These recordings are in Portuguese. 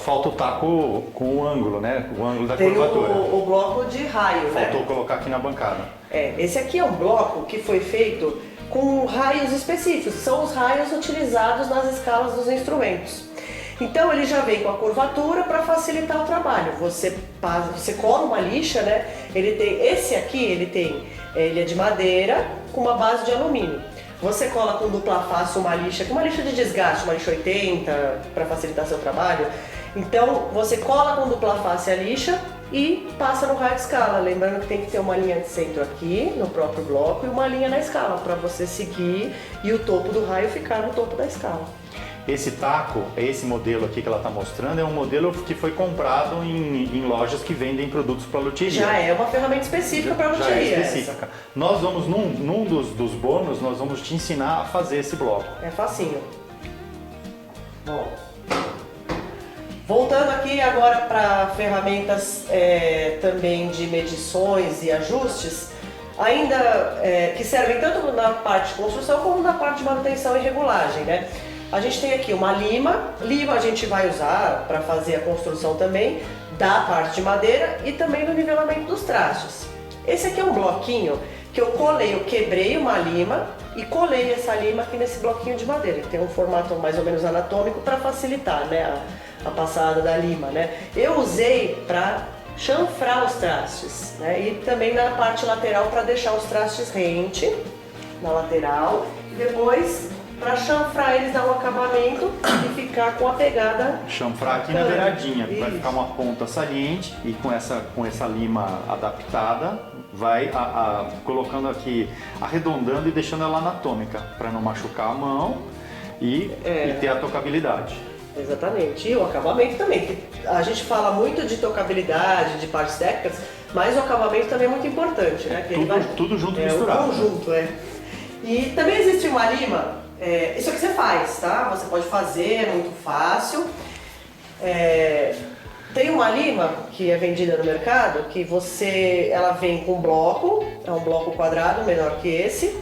falta o taco com o ângulo, né? O ângulo da Tem curvatura. o bloco de raio, Faltou né? colocar aqui na bancada. Esse aqui é um bloco que foi feito com raios específicos, são os raios utilizados nas escalas dos instrumentos. Então ele já vem com a curvatura para facilitar o trabalho. Você cola uma lixa, né? Esse aqui ele é de madeira com uma base de alumínio. Você cola com dupla face uma lixa de desgaste, uma lixa 80 para facilitar seu trabalho. Então você cola com dupla face a lixa e passa no raio de escala. Lembrando que tem que ter uma linha de centro aqui no próprio bloco e uma linha na escala para você seguir e o topo do raio ficar no topo da escala. Esse taco, esse modelo aqui que ela está mostrando, é um modelo que foi comprado em lojas que vendem produtos para luthieria. Já é uma ferramenta específica para luthieria. Já é específica. Nós vamos, num dos bônus, nós vamos te ensinar a fazer esse bloco. É facinho. Bom, voltando aqui agora para ferramentas também de medições e ajustes, ainda que servem tanto na parte de construção como na parte de manutenção e regulagem, né? A gente tem aqui uma lima a gente vai usar para fazer a construção também da parte de madeira e também no nivelamento dos trastes. Esse aqui é um bloquinho que eu quebrei uma lima e colei essa lima aqui nesse bloquinho de madeira, que tem um formato mais ou menos anatômico para facilitar, né, a passada da lima, né? Eu usei para chanfrar os trastes, né? E também na parte lateral para deixar os trastes rente na lateral e depois para chanfrar eles, dar um acabamento e ficar com a pegada. Chanfrar aqui na beiradinha, vai Isso. ficar uma ponta saliente e com essa lima adaptada, vai colocando aqui, arredondando e deixando ela anatômica, para não machucar a mão e ter a tocabilidade. Exatamente, e o acabamento também, que a gente fala muito de tocabilidade, de partes técnicas, mas o acabamento também é muito importante, né? Que Tudo junto, misturado. Um conjunto, E também existe uma lima. Isso aqui você faz, tá? Você pode fazer, é muito fácil. Tem uma lima que é vendida no mercado que ela vem com um bloco, é um bloco quadrado menor que esse,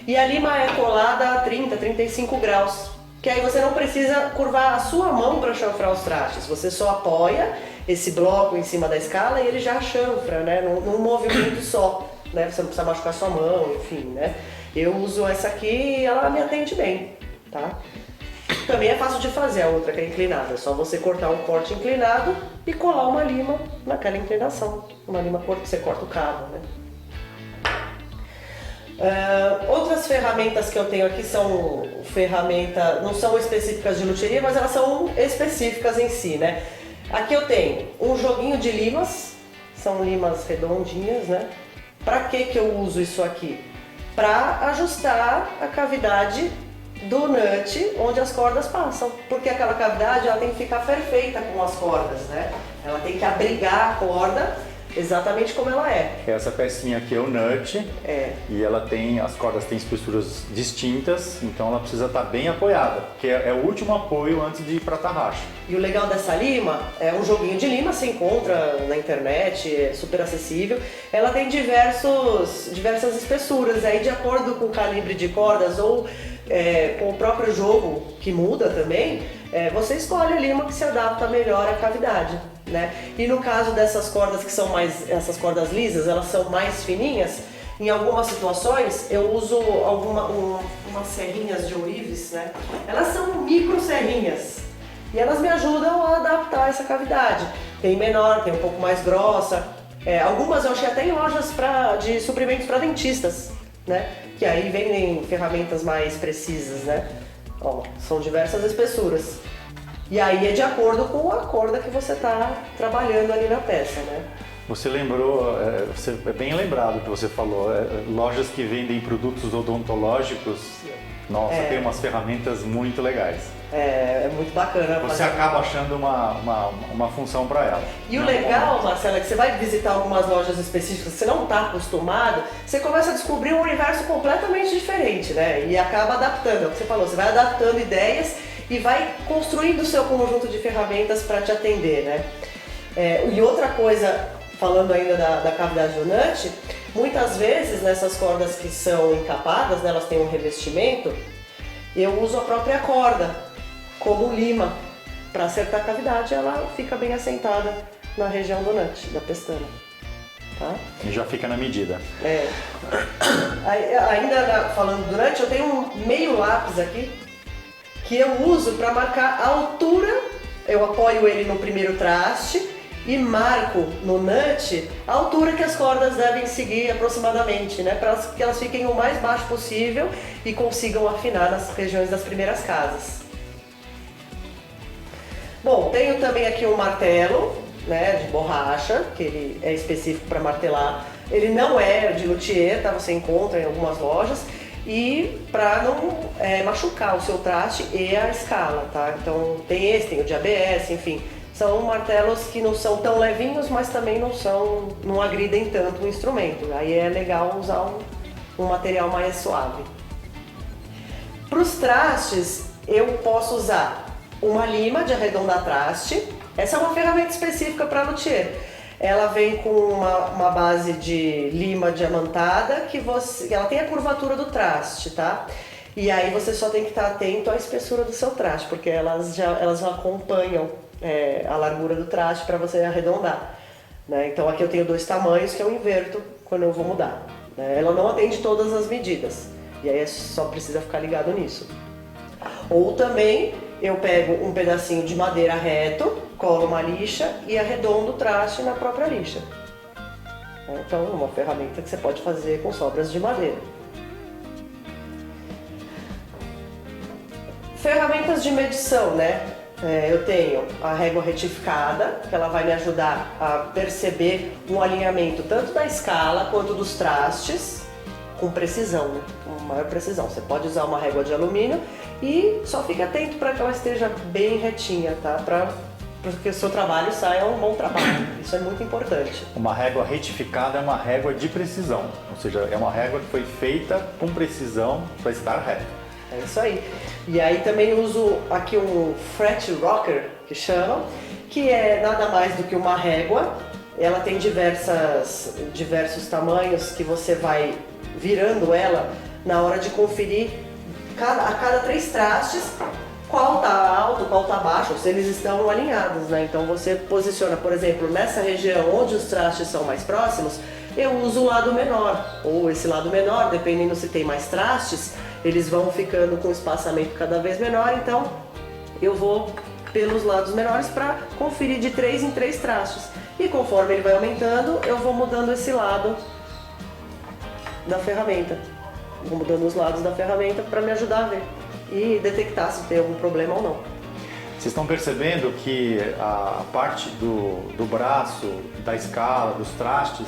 e a lima é colada a 30, 35 graus, que aí você não precisa curvar a sua mão para chanfrar os trastes, você só apoia esse bloco em cima da escala e ele já chanfra, né? Num movimento só, né? Você não precisa machucar sua mão, enfim, né? Eu uso essa aqui e ela me atende bem, tá? Também é fácil de fazer a outra que é inclinada, é só você cortar um corte inclinado e colar uma lima naquela inclinação. Uma lima que você corta o cabo, né? Outras ferramentas que eu tenho aqui são não são específicas de luthieria, mas elas são específicas em si, né? Aqui eu tenho um joguinho de limas, são limas redondinhas, né? Pra que eu uso isso aqui? Para ajustar a cavidade do nut onde as cordas passam, porque aquela cavidade ela tem que ficar perfeita com as cordas, né? Ela tem que abrigar a corda exatamente como ela é. Essa pecinha aqui é o nut e as cordas têm espessuras distintas, então ela precisa estar bem apoiada, porque é o último apoio antes de ir para a tarraxa. E o legal dessa lima é um joguinho de lima, se encontra na internet, é super acessível. Ela tem diversas espessuras, aí de acordo com o calibre de cordas ou com o próprio jogo que muda também, você escolhe a lima que se adapta melhor à cavidade, né? E no caso dessas cordas que são essas cordas lisas, elas são mais fininhas, em algumas situações eu uso umas serrinhas de ourives, né? Elas são micro serrinhas e elas me ajudam a adaptar essa cavidade. Tem menor, tem um pouco mais grossa. Algumas eu achei até em lojas de suprimentos para dentistas, né? Que aí vendem ferramentas mais precisas, né? Ó, são diversas espessuras. E aí é de acordo com a corda que você está trabalhando ali na peça, né? Você lembrou, é bem lembrado que você falou, lojas que vendem produtos odontológicos, nossa, tem umas ferramentas muito legais. É muito bacana. Você acaba achando uma função para ela. E o legal, Marcela, é que você vai visitar algumas lojas específicas que você não está acostumado, você começa a descobrir um universo completamente diferente, né? E acaba adaptando, é o que você falou, você vai adaptando ideias e vai construindo o seu conjunto de ferramentas para te atender, né? E outra coisa, falando ainda da cavidade do nut, muitas vezes nessas cordas que são encapadas, né, elas têm um revestimento, eu uso a própria corda como lima. para acertar a cavidade, ela fica bem assentada na região do nut, da pestana. Tá? E já fica na medida. Ainda falando do nut, eu tenho um meio lápis aqui que eu uso para marcar a altura. Eu apoio ele no primeiro traste e marco no nut a altura que as cordas devem seguir aproximadamente, né? Para que elas fiquem o mais baixo possível e consigam afinar nas regiões das primeiras casas. Bom, tenho também aqui um martelo, né, de borracha, que ele é específico para martelar. Ele não é de luthier, tá? Você encontra em algumas lojas. E para não machucar o seu traste e a escala, tá? Então tem esse, tem o de ABS, enfim. São martelos que não são tão levinhos, mas também não agridem tanto o instrumento. Aí é legal usar um material mais suave. Para os trastes, eu posso usar uma lima de arredondar traste. Essa é uma ferramenta específica para luthier. Ela vem com uma base de lima diamantada que ela tem a curvatura do traste, tá? E aí você só tem que estar atento à espessura do seu traste, porque elas já acompanham a largura do traste para você arredondar, né? Então aqui eu tenho 2 tamanhos que eu inverto quando eu vou mudar, né? Ela não atende todas as medidas, e aí só precisa ficar ligado nisso. Ou também eu pego um pedacinho de madeira reto, colo uma lixa e arredondo o traste na própria lixa. Então é uma ferramenta que você pode fazer com sobras de madeira. Ferramentas de medição, né? Eu tenho a régua retificada, que ela vai me ajudar a perceber um alinhamento tanto da escala quanto dos trastes, com precisão, né? Com maior precisão. Você pode usar uma régua de alumínio e só fique atento para que ela esteja bem retinha, tá? Para que o seu trabalho saia um bom trabalho. Isso é muito importante. Uma régua retificada é uma régua de precisão, ou seja, é uma régua que foi feita com precisão para estar reta. É isso aí. E aí também uso aqui um fret rocker, que chamam, que é nada mais do que uma régua. Ela tem diversos tamanhos que você vai virando ela na hora de conferir a cada 3 trastes qual tá alto, qual tá baixo, se eles estão alinhados, né? Então você posiciona, por exemplo, nessa região onde os trastes são mais próximos, eu uso o lado menor, ou esse lado menor, dependendo se tem mais trastes, eles vão ficando com espaçamento cada vez menor, então eu vou pelos lados menores para conferir de 3 em 3 trastes. E conforme ele vai aumentando, eu vou mudando esse lado da ferramenta. Vou mudando os lados da ferramenta para me ajudar a ver e detectar se tem algum problema ou não. Vocês estão percebendo que a parte do braço, da escala, dos trastes,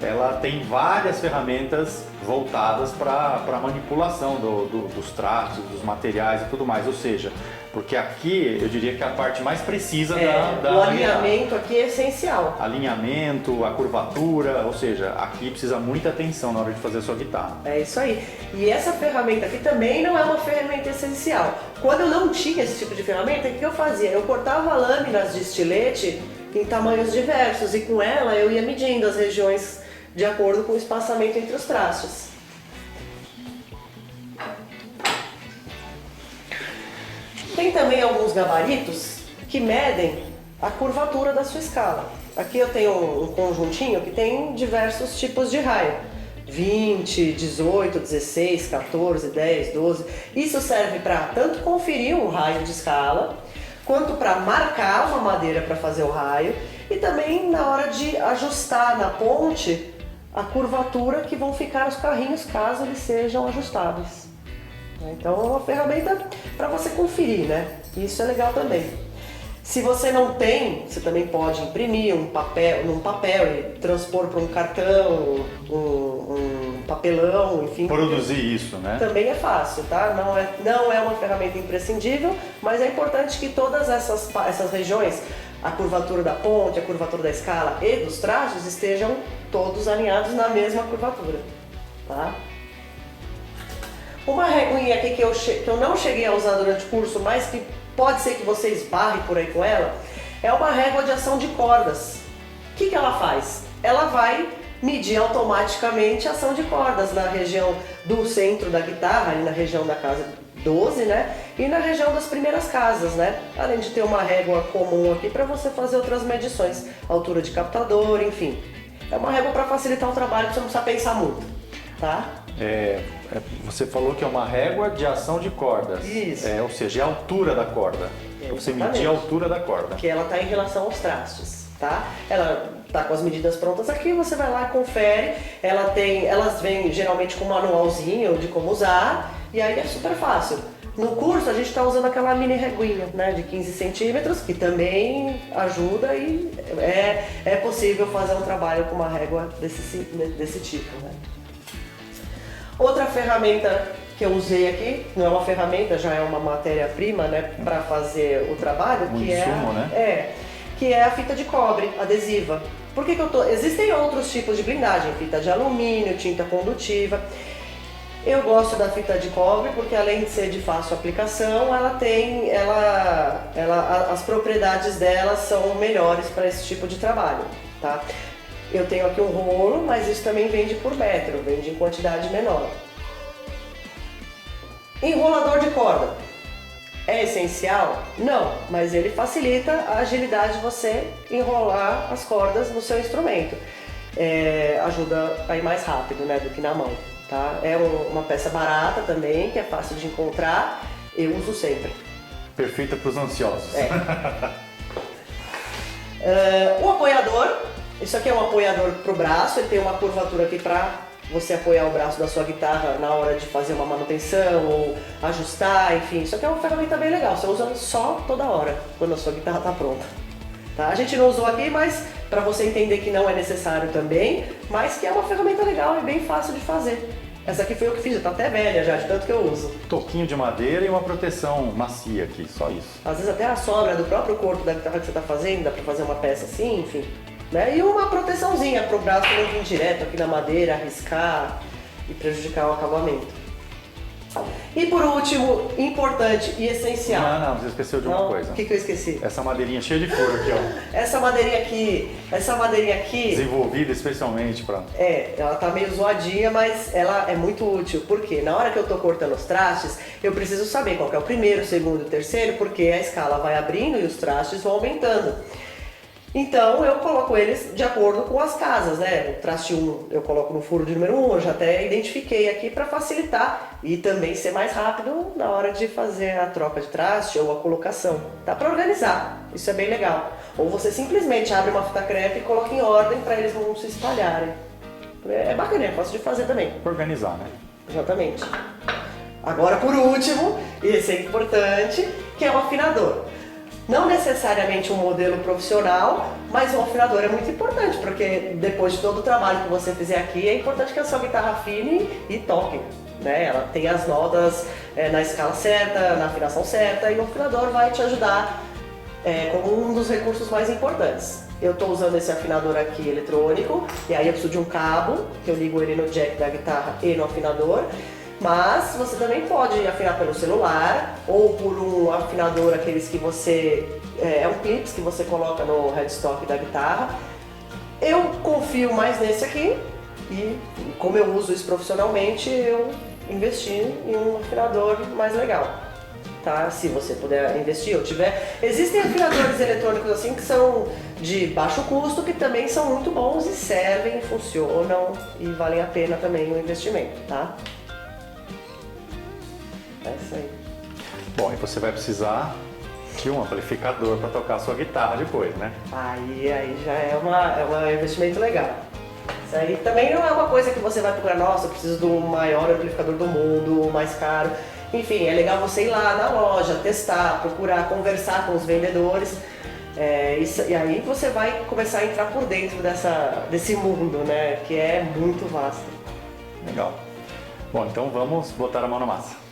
ela tem várias ferramentas voltadas para a manipulação dos trastes, dos materiais e tudo mais. Ou seja, porque aqui eu diria que é a parte mais precisa o alinhamento aqui é essencial. Alinhamento, a curvatura, ou seja, aqui precisa muita atenção na hora de fazer a sua guitarra. É isso aí. E essa ferramenta aqui também não é uma ferramenta essencial. Quando eu não tinha esse tipo de ferramenta, o que eu fazia? Eu cortava lâminas de estilete em tamanhos diversos e com ela eu ia medindo as regiões de acordo com o espaçamento entre os trastes. Tem também alguns gabaritos que medem a curvatura da sua escala. Aqui eu tenho um conjuntinho que tem diversos tipos de raio. 20, 18, 16, 14, 10, 12. Isso serve para tanto conferir um raio de escala, quanto para marcar uma madeira para fazer o raio e também na hora de ajustar na ponte a curvatura que vão ficar os carrinhos caso eles sejam ajustáveis. Então é uma ferramenta para você conferir, né? Isso é legal também. Se você não tem, você também pode imprimir num papel e transpor para um cartão, um papelão, enfim. Produzir isso, né? Também é fácil, tá? Não é uma ferramenta imprescindível, mas é importante que todas essas regiões, a curvatura da ponte, a curvatura da escala e dos trastes estejam todos alinhados na mesma curvatura, tá? Uma reguinha aqui que eu não cheguei a usar durante o curso, mas que pode ser que você esbarre por aí com ela, é uma régua de ação de cordas. O que ela faz? Ela vai medir automaticamente a ação de cordas na região do centro da guitarra, ali na região da casa 12, né? E na região das primeiras casas, né? Além de ter uma régua comum aqui para você fazer outras medições, altura de captador, enfim. É uma régua para facilitar o trabalho, você não precisa pensar muito, tá? Você falou que é uma régua de ação de cordas. Isso. Ou seja, é a altura da corda. Pra você medir a altura da corda. Que ela está em relação aos trastes, tá? Ela tá com as medidas prontas aqui, você vai lá e confere. Elas vêm geralmente com um manualzinho de como usar, e aí é super fácil. No curso a gente está usando aquela mini reguinha, né, de 15 centímetros, que também ajuda e é possível fazer um trabalho com uma régua desse tipo, né? Outra ferramenta que eu usei aqui, não é uma ferramenta, já é uma matéria-prima, né, para fazer o trabalho, Um insumo, né? Que é a fita de cobre adesiva. Por que Existem outros tipos de blindagem, fita de alumínio, tinta condutiva. Eu gosto da fita de cobre porque, além de ser de fácil aplicação, as propriedades dela são melhores para esse tipo de trabalho, tá? Eu tenho aqui um rolo, mas isso também vende por metro, vende em quantidade menor. Enrolador de corda. É essencial? Não, mas ele facilita a agilidade de você enrolar as cordas no seu instrumento. Ajuda a ir mais rápido, né, do que na mão, tá? É uma peça barata também, que é fácil de encontrar, eu uso sempre. Perfeita para os ansiosos. O apoiador, isso aqui é um apoiador para o braço, ele tem uma curvatura aqui para você apoiar o braço da sua guitarra na hora de fazer uma manutenção ou ajustar, enfim. Isso aqui é uma ferramenta bem legal, você usa só toda hora, quando a sua guitarra está pronta. Tá? A gente não usou aqui, mas para você entender que não é necessário também, mas que é uma ferramenta legal e bem fácil de fazer. Essa aqui foi eu que fiz, tá até velha já, de tanto que eu uso. Toquinho de madeira e uma proteção macia aqui, só isso. Às vezes até a sobra do próprio corpo da guitarra que você está fazendo, dá para fazer uma peça assim, enfim. Né? E uma proteçãozinha para o braço não vir direto aqui na madeira, arriscar e prejudicar o acabamento. E por último, importante e essencial. Não, você esqueceu de uma coisa. O que eu esqueci? Essa madeirinha cheia de furo aqui, ó. Essa madeirinha aqui... Desenvolvida especialmente para... ela tá meio zoadinha, mas ela é muito útil. Por quê? Na hora que eu tô cortando os trastes, eu preciso saber qual que é o primeiro, o segundo e o terceiro, porque a escala vai abrindo e os trastes vão aumentando. Então eu coloco eles de acordo com as casas, né? O traste 1 eu coloco no furo de número 1, eu já até identifiquei aqui para facilitar e também ser mais rápido na hora de fazer a troca de traste ou a colocação. Dá para organizar, isso é bem legal. Ou você simplesmente abre uma fita crepe e coloca em ordem para eles não se espalharem. É bacana, é fácil de fazer também. Organizar, né? Exatamente. Agora por último, e esse é importante, que é o afinador. Não necessariamente um modelo profissional, mas o afinador é muito importante, porque depois de todo o trabalho que você fizer aqui, é importante que a sua guitarra afine e toque, né? Ela tem as notas na escala certa, na afinação certa, e o afinador vai te ajudar como um dos recursos mais importantes. Eu estou usando esse afinador aqui eletrônico, e aí eu preciso de um cabo, que eu ligo ele no jack da guitarra e no afinador. Mas você também pode afinar pelo celular ou por um afinador, aqueles que você... é um clips que você coloca no headstock da guitarra. Eu confio mais nesse aqui e, como eu uso isso profissionalmente, eu investi em um afinador mais legal. Tá? Se você puder investir ou tiver. Existem afinadores eletrônicos assim que são de baixo custo, que também são muito bons e servem, funcionam e valem a pena também o investimento, tá? É isso aí. Bom, e você vai precisar de um amplificador para tocar a sua guitarra depois, né? Aí já é um investimento legal. Isso aí também não é uma coisa que você vai procurar, nossa, eu preciso do maior amplificador do mundo, o mais caro. Enfim, é legal você ir lá na loja, testar, procurar, conversar com os vendedores. E aí você vai começar a entrar por dentro desse mundo, né? Que é muito vasto. Legal. Bom, então vamos botar a mão na massa.